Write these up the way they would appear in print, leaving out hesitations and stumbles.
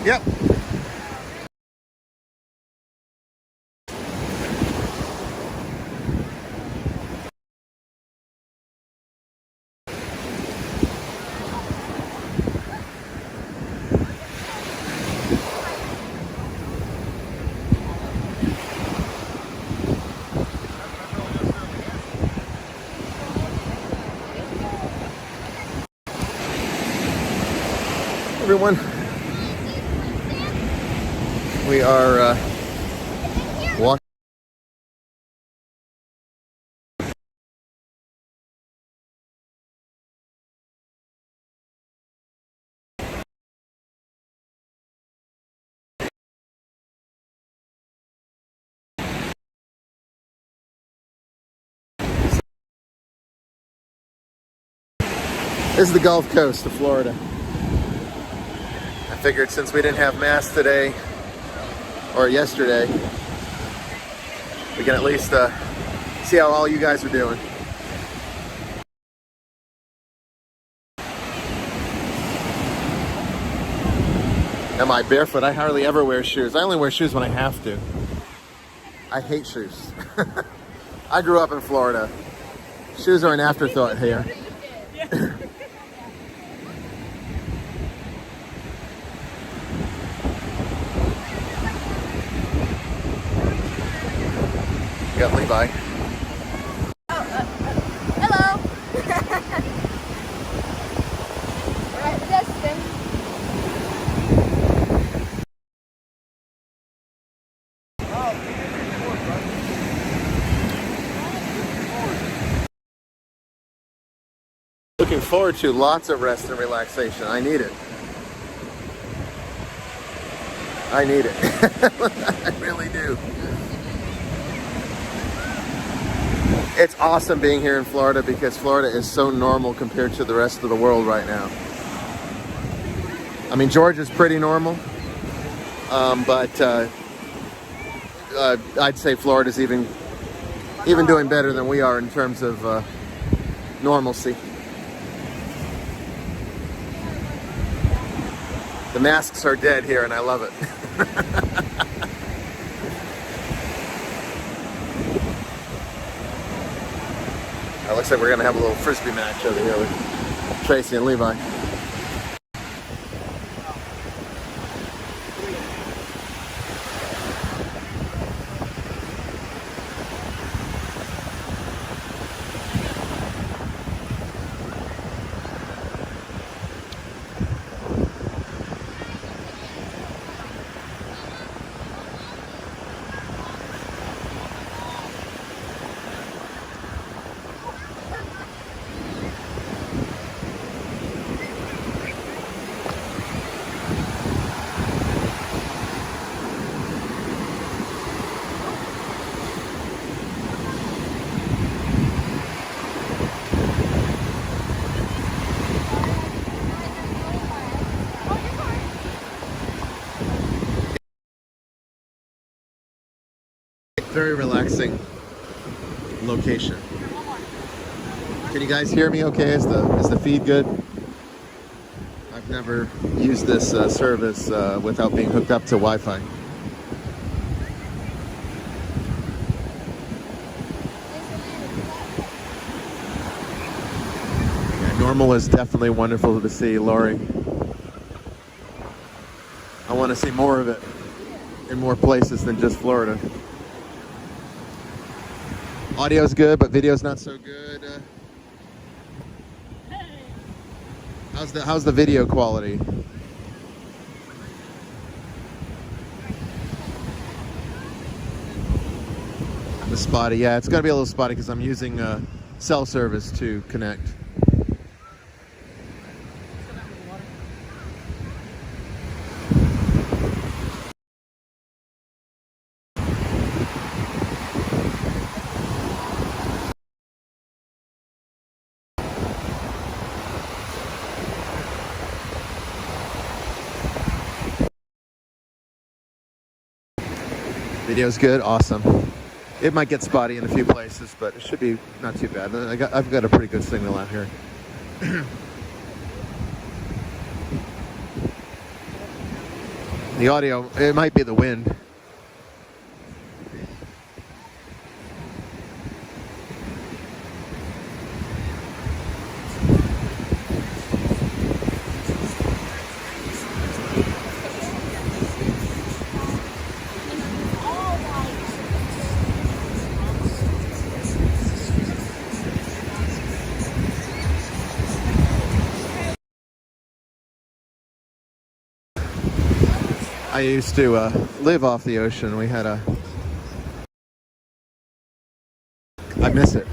Yep. Everyone, we are walking. This is the Gulf Coast of Florida. I figured since we didn't have mass today or yesterday, we can at least see how all you guys are doing. Am I barefoot? I hardly ever wear shoes. I only wear shoes when I have to. I hate shoes. I grew up in Florida. Shoes are an afterthought here. Got Levi. Hello. Right, Justin. Looking forward to lots of rest and relaxation. I need it. I need it. I really do. It's awesome being here in Florida because Florida is so normal compared to the rest of the world right now. I mean, Georgia's pretty normal, but I'd say Florida's even doing better than we are in terms of normalcy. The masks are dead here, and I love it. It looks like we're gonna have a little frisbee match over here with Tracy and Levi. Very relaxing location. Can you guys hear me okay? Is the feed good? I've never used this service without being hooked up to Wi-Fi. Yeah, normal is definitely wonderful to see, Lori. I want to see more of it in more places than just Florida. Audio's good, but video's not so good. How's the video quality? The spotty, yeah, it's gonna be a little spotty because I'm using cell service to connect. Video's good, awesome. It might get spotty in a few places, but it should be not too bad. I've got a pretty good signal out here. The audio, it might be the wind. I used to live off the ocean. I miss it.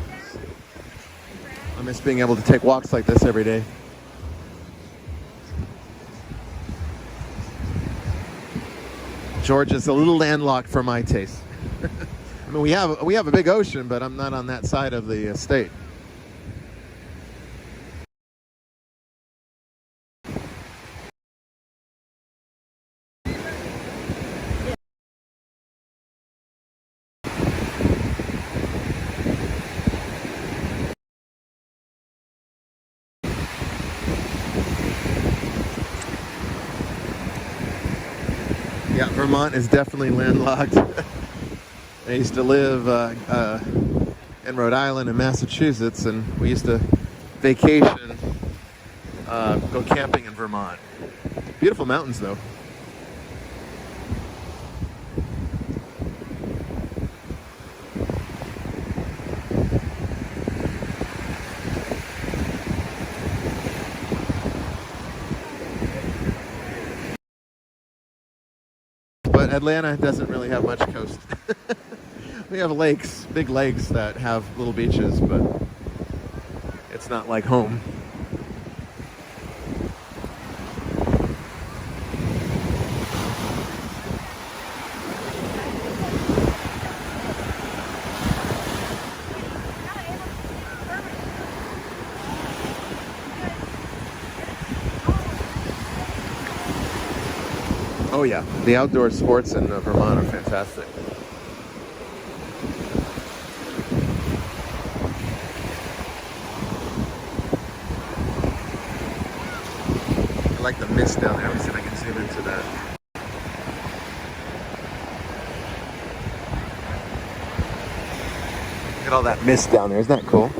I miss being able to take walks like this every day. Georgia's a little landlocked for my taste. I mean, we have a big ocean, but I'm not on that side of the state. Yeah, Vermont is definitely landlocked. I used to live in Rhode Island and Massachusetts, and we used to vacation, go camping in Vermont. Beautiful mountains, though. But Atlanta doesn't really have much coast. We have lakes, big lakes that have little beaches, but it's not like home. Oh yeah, the outdoor sports in Vermont are fantastic. I like the mist down there. Let me see if I can zoom into that. Look at all that mist down there. Isn't that cool?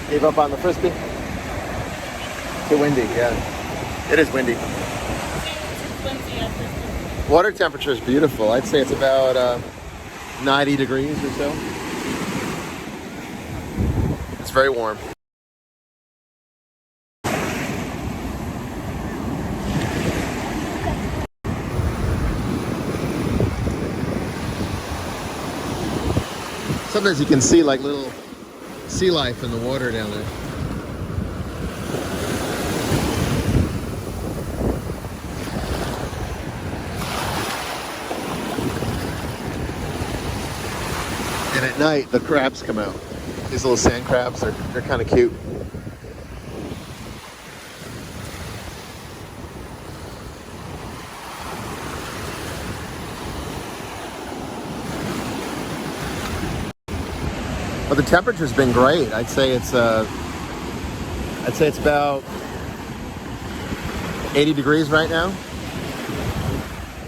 Gave up on the frisbee? Too windy, yeah. It is windy. Water temperature is beautiful. I'd say it's about 90 degrees or so. It's very warm. Sometimes you can see like little sea life in the water down there. And at night, the crabs come out. These little sand crabs, they're kind of cute. But the temperature's been great. I'd say it's about 80 degrees right now.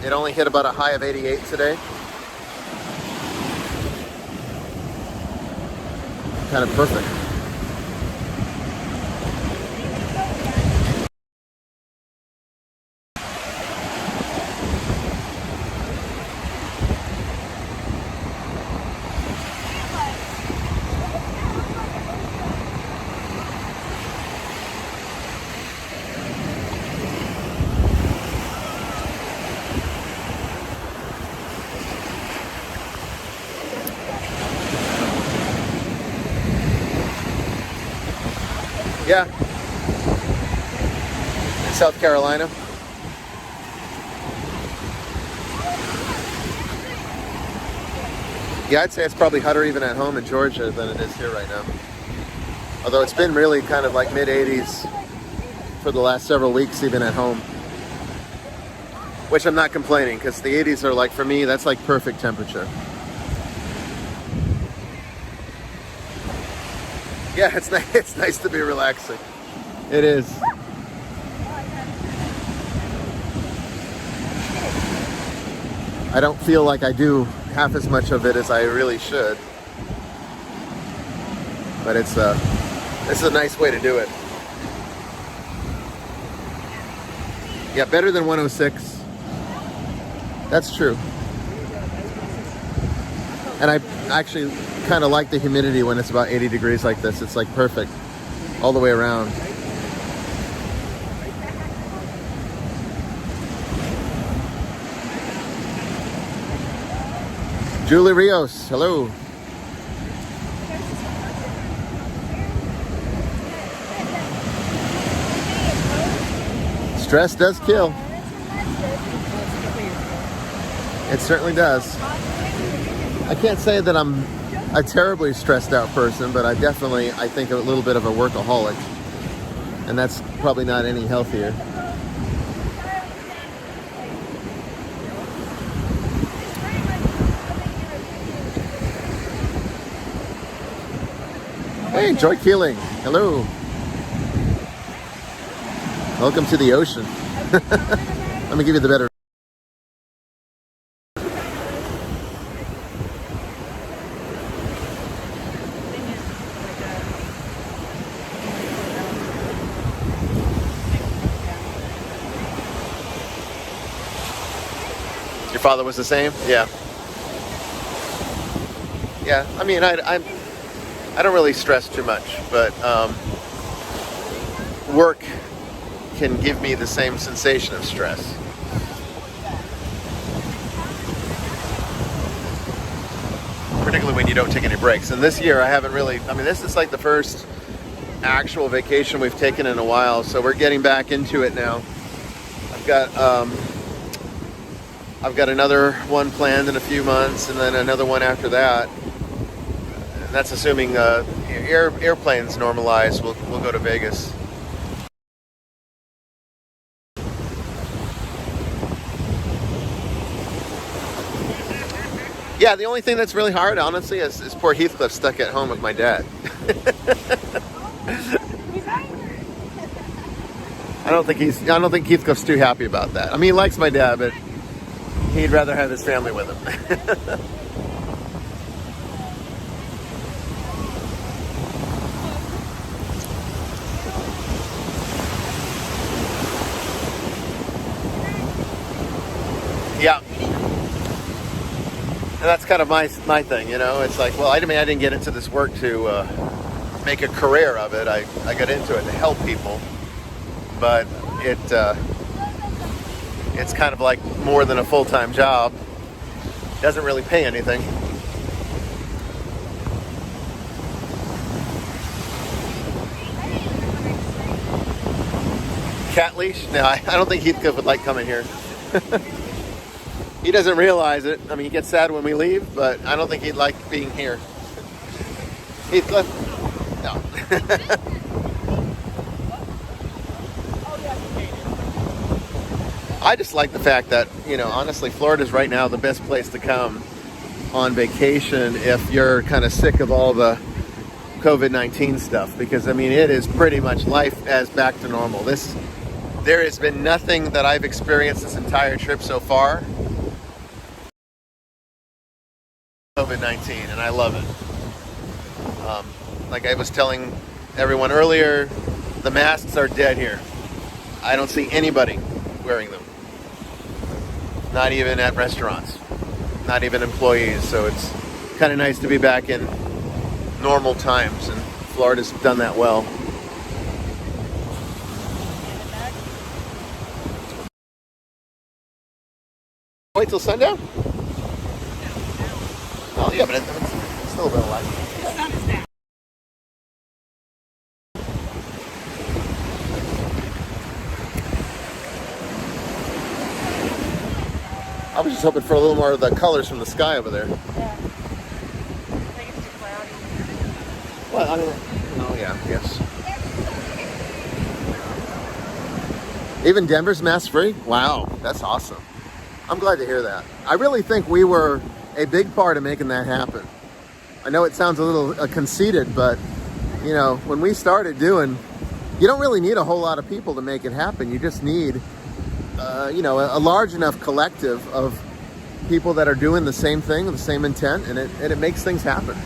It only hit about a high of 88 today. Kind of perfect. Yeah. In South Carolina. Yeah, I'd say it's probably hotter even at home in Georgia than it is here right now. Although it's been really kind of like mid-80s for the last several weeks, even at home. Which I'm not complaining, because the 80s are like, for me, that's like perfect temperature. Yeah, it's nice, it's nice to be relaxing. It is. I don't feel like I do half as much of it as I really should. But this is a nice way to do it. Yeah, better than 106. That's true. And I actually kind of like the humidity when it's about 80 degrees like this. It's like perfect all the way around. Julie Rios, hello. Stress does kill. It certainly does. I can't say that I'm a terribly stressed out person, but I think a little bit of a workaholic. And that's probably not any healthier. Hey, Joy Keeling. Hello. Welcome to the ocean. Let me give you the better. Your father was the same? Yeah. Yeah, I mean, I don't really stress too much, but work can give me the same sensation of stress. Particularly when you don't take any breaks. And this year I haven't really, this is like the first actual vacation we've taken in a while, so we're getting back into it now. I've got another one planned in a few months, and then another one after that. And that's assuming airplanes normalize. We'll go to Vegas. Yeah, the only thing that's really hard, honestly, is poor Heathcliff stuck at home with my dad. I don't think Heathcliff's too happy about that. I mean, he likes my dad, but he'd rather have his family with him. Yeah. And that's kind of my thing, you know. It's like, well, I didn't get into this work to make a career of it. I got into it to help people, but it's kind of like more than a full-time job. It doesn't really pay anything. Cat leash? No, I don't think Heathcliff would like coming here. He doesn't realize it. I mean, he gets sad when we leave, but I don't think he'd like being here. Heathcliff? No. I just like the fact that, you know, honestly, Florida's right now the best place to come on vacation if you're kind of sick of all the COVID-19 stuff, because, I mean, it is pretty much life as back to normal. There has been nothing that I've experienced this entire trip so far COVID-19, and I love it. Like I was telling everyone earlier, the masks are dead here. I don't see anybody wearing them. Not even at restaurants. Not even employees. So it's kind of nice to be back in normal times, and Florida's done that well. Wait till sundown? Oh yeah, but it's still a bit of light. The sun is down. I was just hoping for a little more of the colors from the sky over there. Yeah. Well, I mean, oh yeah, yes. Even Denver's mask free? Wow, that's awesome. I'm glad to hear that. I really think we were a big part of making that happen. I know it sounds a little conceited, but you know, when we started doing, you don't really need a whole lot of people to make it happen. You just need, you know, a large enough collective of people that are doing the same thing, the same intent, and it makes things happen.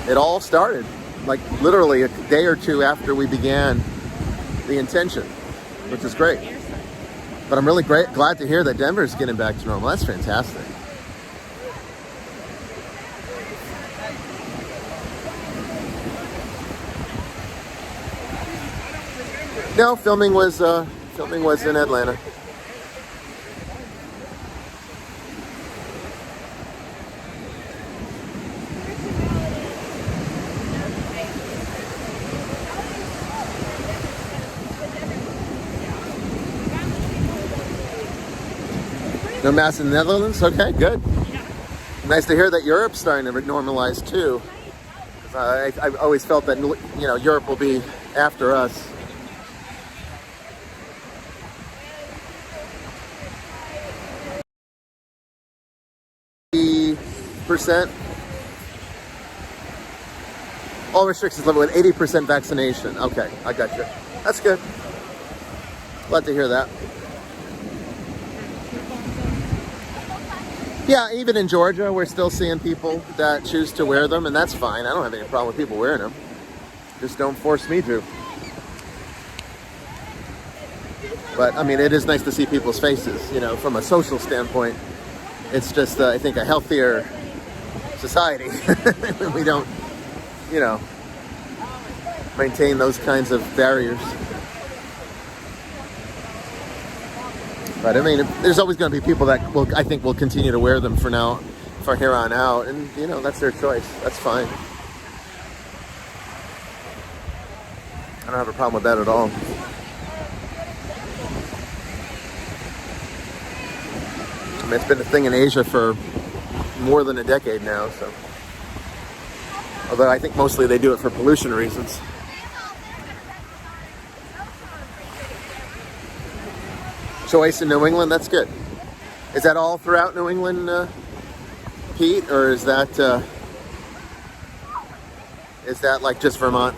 It all started like literally a day or two after we began the intention, which is great. But I'm really glad to hear that Denver's getting back to normal. That's fantastic. No, filming was in Atlanta. No mass in the Netherlands? Okay, good. Nice to hear that Europe's starting to normalize too. I've always felt that, you know, Europe will be after us. Percent. All restrictions level with 80% vaccination. Okay, I got you. That's good. Glad to hear that. Yeah, even in Georgia, we're still seeing people that choose to wear them, and that's fine. I don't have any problem with people wearing them. Just don't force me to. But, I mean, it is nice to see people's faces, you know, from a social standpoint. It's just, I think, a healthier society when we don't, you know, maintain those kinds of barriers. But I mean, there's always going to be people that I think will continue to wear them for here on out, and you know, that's their choice. That's fine. I don't have a problem with that at all. I mean, it's been a thing in Asia for more than a decade now, so. Although I think mostly they do it for pollution reasons. Choice in New England, that's good. Is that all throughout New England, Pete, or is that like just Vermont?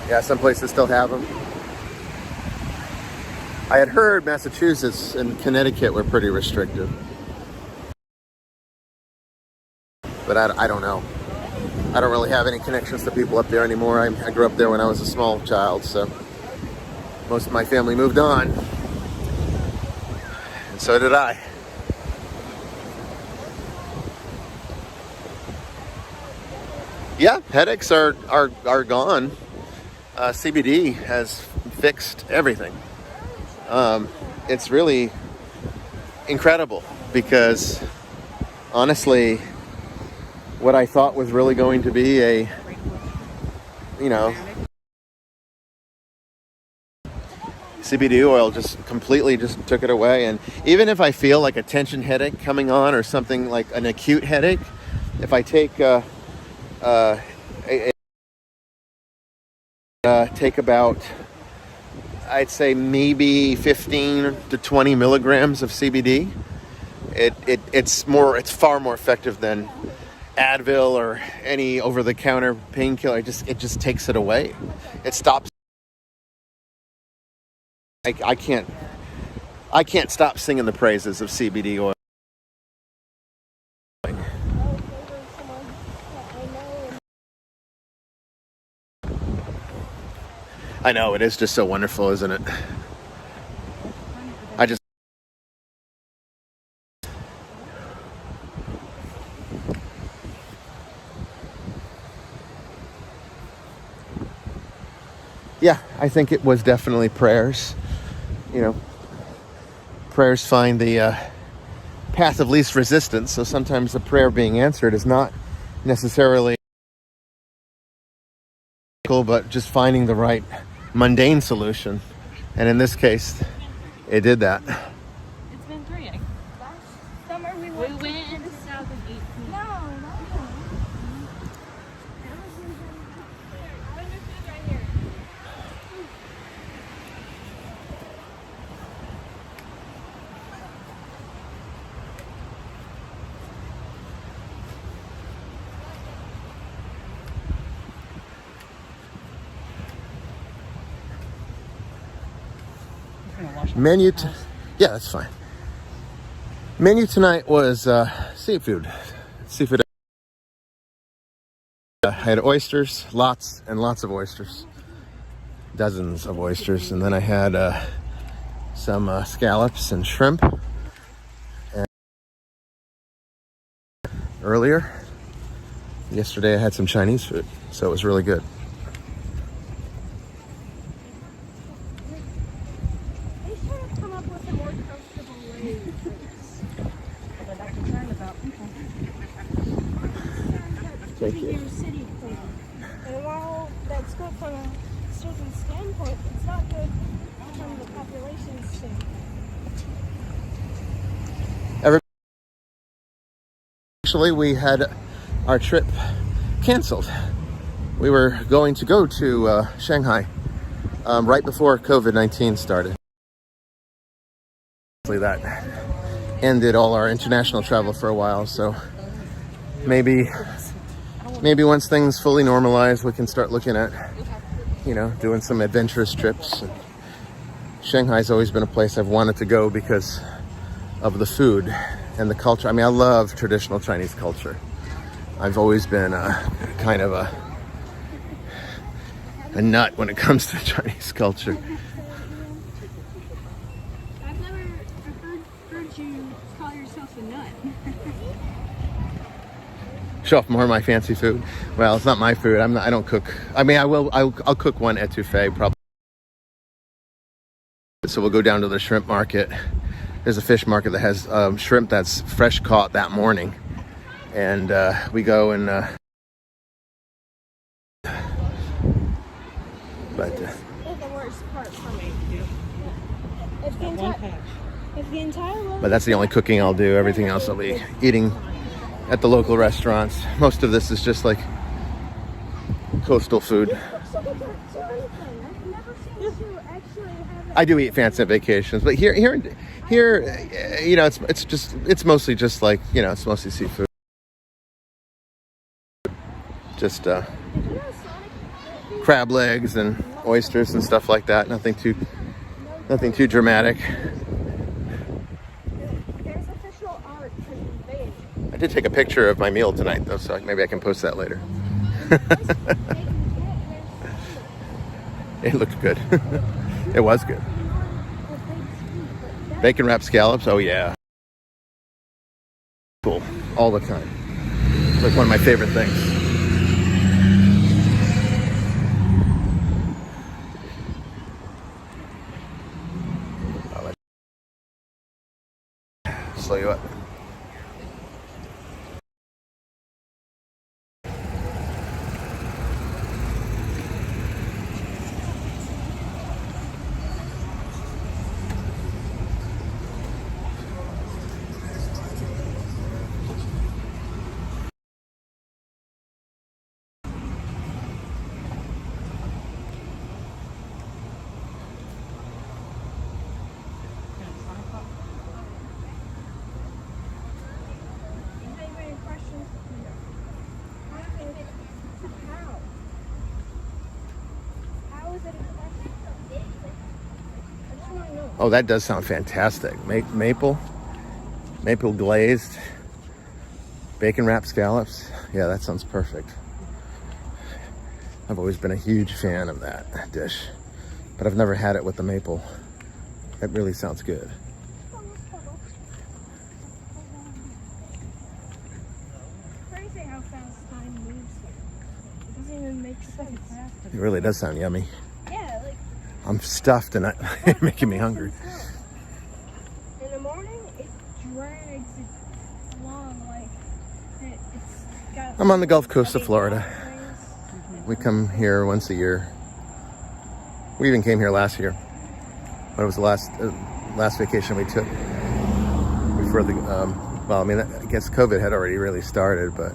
Yeah, some places still have them. I had heard Massachusetts and Connecticut were pretty restrictive. But I don't know. I don't really have any connections to people up there anymore. I grew up there when I was a small child, so most of my family moved on. And so did I. Yeah, headaches are gone. CBD has fixed everything. It's really incredible because honestly, what I thought was really going to be a, you know, CBD oil just completely just took it away. And even if I feel like a tension headache coming on or something like an acute headache, if I take take about, I'd say maybe 15 to 20 milligrams of CBD. It's far more effective than Advil or any over-the-counter painkiller. It just takes it away. It stops. I can't stop singing the praises of CBD oil. I know, it is just so wonderful, isn't it? I just... Yeah, I think it was definitely prayers. You know, prayers find the path of least resistance. So sometimes the prayer being answered is not necessarily, but just finding the right mundane solution. And in this case, it did that. It's been 3. Last summer we We went. went in the south in 18. No, no. Menu, yeah, that's fine. Menu tonight was seafood. Seafood. I had oysters, lots and lots of oysters, dozens of oysters, and then I had some scallops and shrimp. And earlier, yesterday, I had some Chinese food, so it was really good. They should have come up with a more comfortable way. They're not concerned about people. Thank you. Your city thing. And while that's good from a certain standpoint, it's not good from the population standpoint. Actually, we had our trip canceled. We were going to go to Shanghai right before COVID-19 started. That ended all our international travel for a while, so maybe once things fully normalize, we can start looking at, doing some adventurous trips. Shanghai's always been a place I've wanted to go because of the food and the culture. I mean, I love traditional Chinese culture. I've always been kind of a nut when it comes to Chinese culture. I've never heard you call yourself a nut. Show off more of my fancy food. Well, it's not my food. I don't cook. I mean, I'll cook one etouffee probably. So we'll go down to the shrimp market. There's a fish market that has shrimp that's fresh caught that morning, and we go and. But This is the worst part for me. If the entire world. that's the only cooking I'll do. Everything else I'll be eating at the local restaurants. Most of this is just like coastal food. I've never seen you actually have I do eat fancy at vacations, but here, it's mostly just like, it's mostly seafood. Just crab legs and oysters and stuff like that. Nothing too dramatic. There's official art conveyed. I did take a picture of my meal tonight, though, so maybe I can post that later. It looked good. It was good. Bacon wrapped scallops. Oh yeah. Cool. All the time. It's like one of my favorite things. Slow you up. Any questions? How is it a question? I just want to know. Oh, that does sound fantastic. Maple glazed, bacon wrapped scallops. Yeah, that sounds perfect. I've always been a huge fan of that dish. but I've never had it with the maple. It really sounds good. Crazy how fast time moves here. It doesn't even make sense. It really does sound yummy. Yeah, like I'm stuffed and it's making me hungry. in the morning, it drags it along like it's got. I'm on the Gulf Coast of Florida. Things. We come here once a year. We even came here last year. But it was the last vacation we took before the, well, I mean, I guess COVID had already really started, but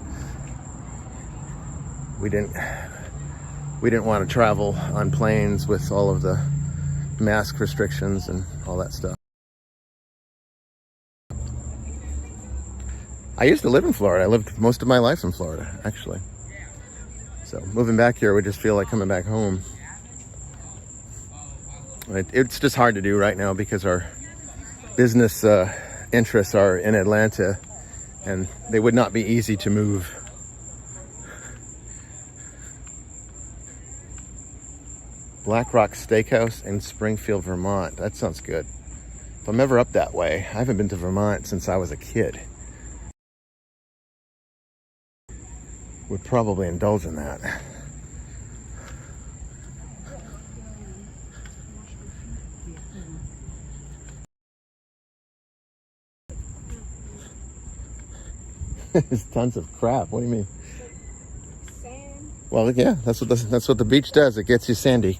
we didn't want to travel on planes with all of the mask restrictions and all that stuff. I used to live in Florida. I lived most of my life in Florida, actually. So moving back here would just feel like coming back home. It's just hard to do right now because our business interests are in Atlanta, and they would not be easy to move. Black Rock Steakhouse in Springfield, Vermont. That sounds good. If I'm ever up that way, I haven't been to Vermont since I was a kid. Would probably indulge in that. There's tons of crap. What do you mean? Sand. Well, yeah, that's what the beach does. It gets you sandy.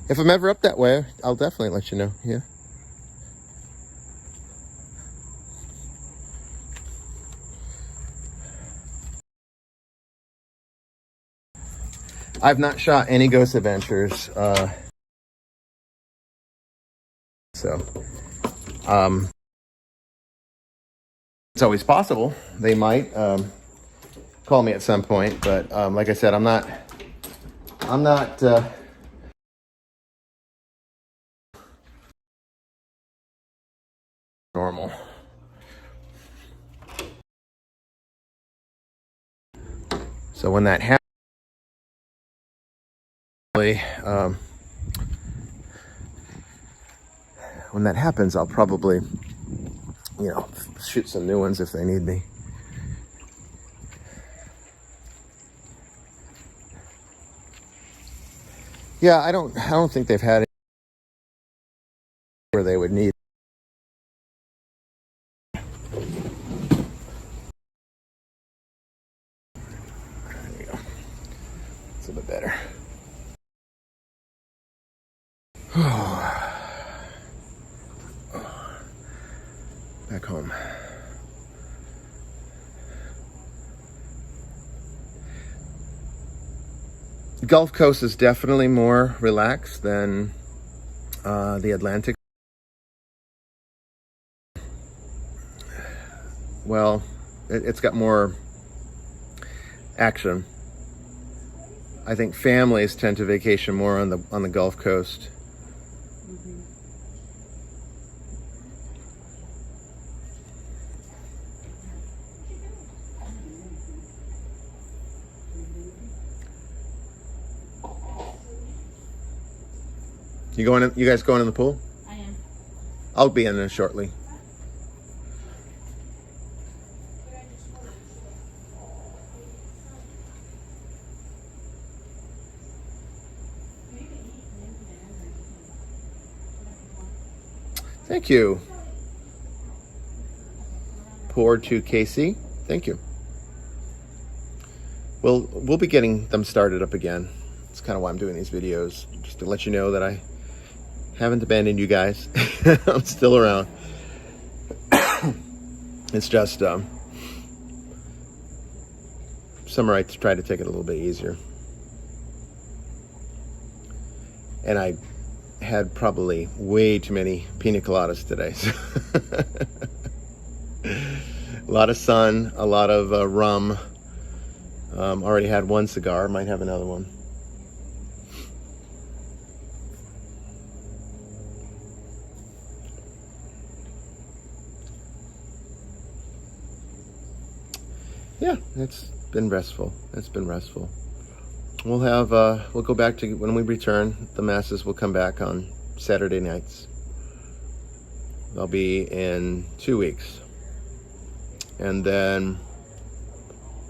If I'm ever up that way, I'll definitely let you know. Yeah. I've not shot any Ghost Adventures, so it's always possible they might call me at some point, but like I said, I'm not normal. So when that happens, I'll probably, shoot some new ones if they need me. Yeah, I don't think they've had it where they would need. There you go. It's a bit better. Back home. Gulf Coast is definitely more relaxed than the Atlantic. Well, it's got more action. I think families tend to vacation more on the Gulf Coast. You guys going in the pool? I am. I'll be in there shortly. Thank you. Pour to Casey. Thank you. We'll be getting them started up again. That's kind of why I'm doing these videos, just to let you know that I haven't abandoned you guys. I'm still around. It's just summer I try to take it a little bit easier. And I had probably way too many pina coladas today. A lot of sun, a lot of rum. Already had one cigar, might have another one. Yeah, it's been restful. It's been restful. we'll go back to, when we return, the masses will come back on Saturday nights. They'll be in 2 weeks. And then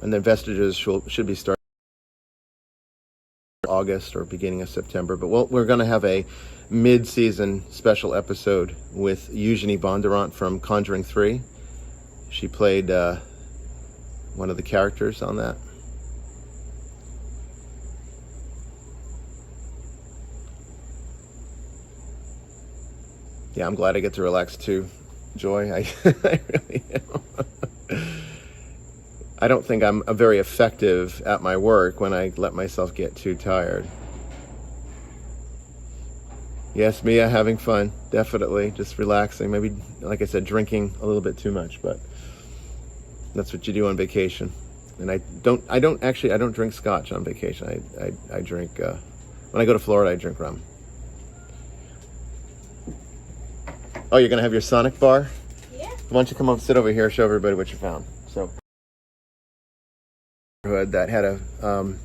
Vestiges should be starting August or beginning of September. But we're going to have a mid-season special episode with Eugenie Bondurant from Conjuring 3. She played one of the characters on that. Yeah, I'm glad I get to relax too, Joy. I really am. I don't think I'm very effective at my work when I let myself get too tired. Yes, Mia, having fun, definitely. Just relaxing, maybe, like I said, drinking a little bit too much, but that's what you do on vacation. And I don't drink scotch on vacation. I drink, when I go to Florida, I drink rum. Oh, you're gonna have your Sonic bar? Yeah. Why don't you come up, sit over here, show everybody what you found. So, that had an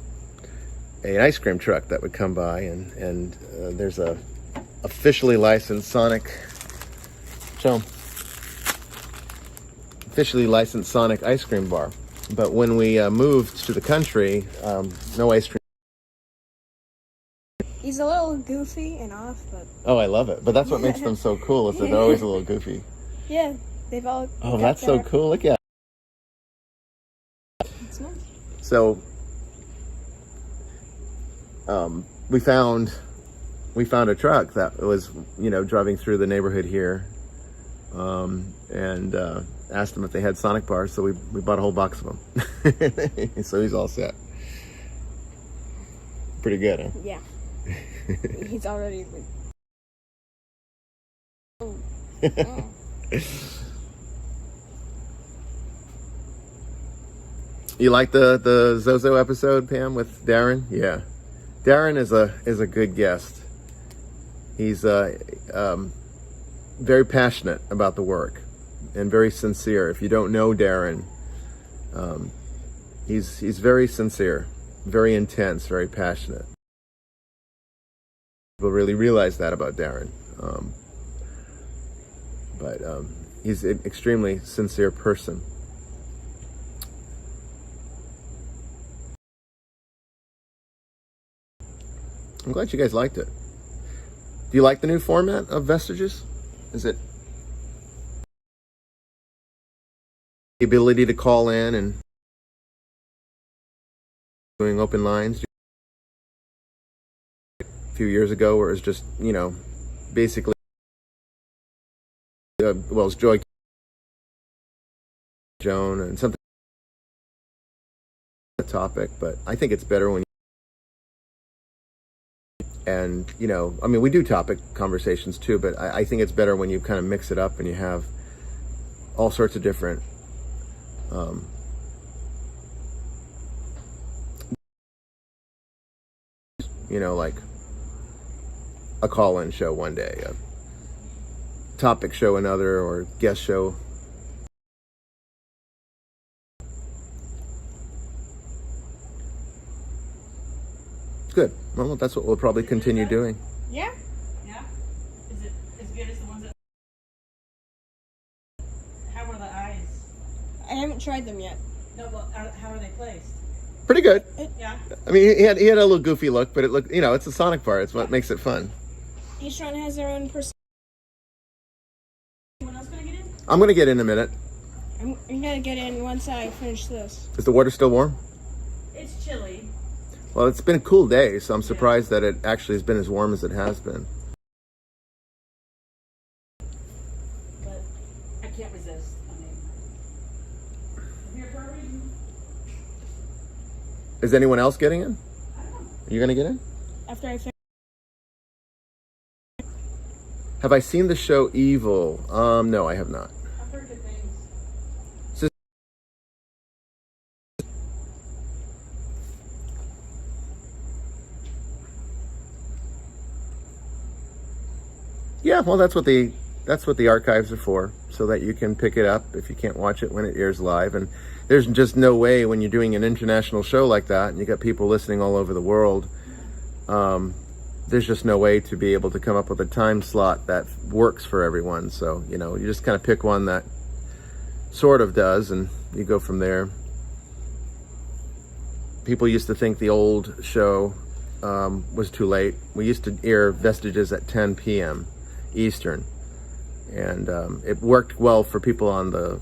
ice cream truck that would come by, and there's a officially licensed Sonic. Show 'em. Officially licensed Sonic ice cream bar. But when we moved to the country, no ice cream. He's a little goofy and off, but Oh, I love it. But that's what makes them so cool, is that they're always a little goofy. yeah, they've all. Oh, got that's so their- cool. Look at it. It's nice. So, we found a truck that was, driving through the neighborhood here, and asked them if they had Sonic bars. So we bought a whole box of them. So he's all set. Pretty good, huh? Yeah. He's already. Oh. You like the Zozo episode, Pam, with Darren? Yeah, Darren is a good guest. He's very passionate about the work and very sincere. If you don't know Darren, he's very sincere, very intense, very passionate. People really realize that about Darren, but he's an extremely sincere person. I'm glad you guys liked it. Do you like the new format of Vestiges? Is it the ability to call in and doing open lines? A few years ago, where it was just, basically, it's Joy, Joan, and something topic. But I think it's better when. And, we do topic conversations too, but I think it's better when you kind of mix it up and you have all sorts of different like a call-in show one day, a topic show another, or guest show. Good. Well, that's what we'll probably continue doing. Yeah. Yeah? Is it as good as the ones that... How are the eyes? I haven't tried them yet. No, well, how are they placed? Pretty good. Yeah? I mean, he had a little goofy look, but it looked, it's a Sonic bar. It's what makes it fun. Each one has their own person. Anyone else gonna get in? I'm gonna get in a minute. I'm gonna get in once I finish this. Is the water still warm? It's chilly. Well, it's been a cool day, so I'm surprised that it actually has been as warm as it has been. But I can't resist. I mean, I'm here for a reason. Is anyone else getting in? I don't know. Are you gonna get in? After I finish. Have I seen the show Evil? No, I have not. I've heard good things. Yeah, well, that's what the that's what the archives are for, so that you can pick it up if you can't watch it when it airs live. And there's just no way when you're doing an international show like that, and you got people listening all over the world, there's just no way to be able to come up with a time slot that works for everyone. So, you know, you just kind of pick one that sort of does, and you go from there. People used to think the old show was too late. We used to air Vestiges at 10 p.m. Eastern, and it worked well for people on the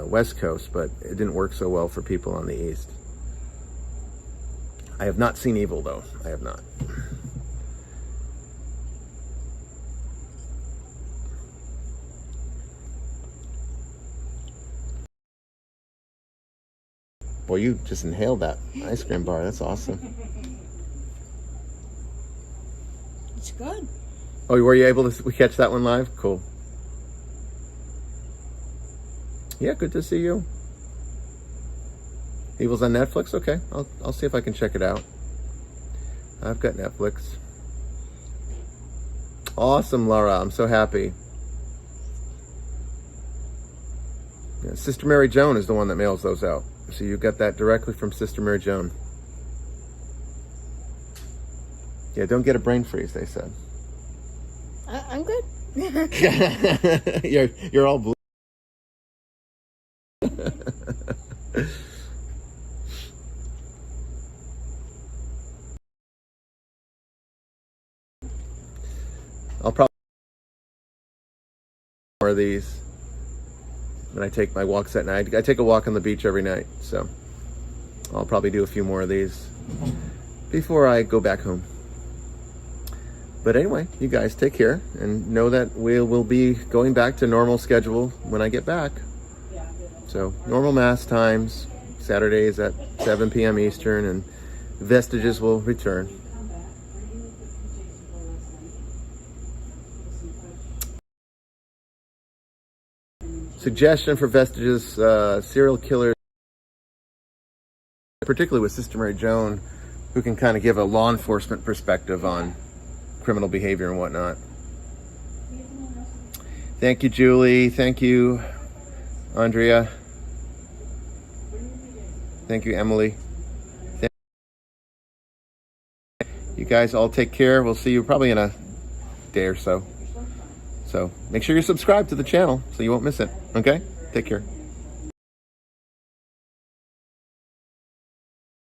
West Coast, but it didn't work so well for people on the East. I have not seen Evil, though. I have not. Boy, you just inhaled that ice cream bar. That's awesome. It's good. Oh, were you able to catch that one live? Cool. Yeah, good to see you. Evil's on Netflix? Okay, I'll see if I can check it out. I've got Netflix. Awesome, Laura. I'm so happy. Yeah, Sister Mary Joan is the one that mails those out. So you got that directly from Sister Mary Joan. Yeah, don't get a brain freeze, they said. I'm good. you're all blue. I'll probably more of these when I take my walks at night. I take a walk on the beach every night, so I'll probably do a few more of these before I go back home. But anyway, you guys take care and know that we will be going back to normal schedule when I get back. So normal mass times, Saturdays at 7 p.m. Eastern, and Vestiges will return. Suggestion for Vestiges, serial killers, particularly with Sister Mary Joan, who can kind of give a law enforcement perspective on criminal behavior and whatnot. Thank you, Julie. Thank you, Andrea. Thank you, Emily. You guys all take care. We'll see you probably in a day or so. So make sure you're subscribed to the channel so you won't miss it. Okay? Take care.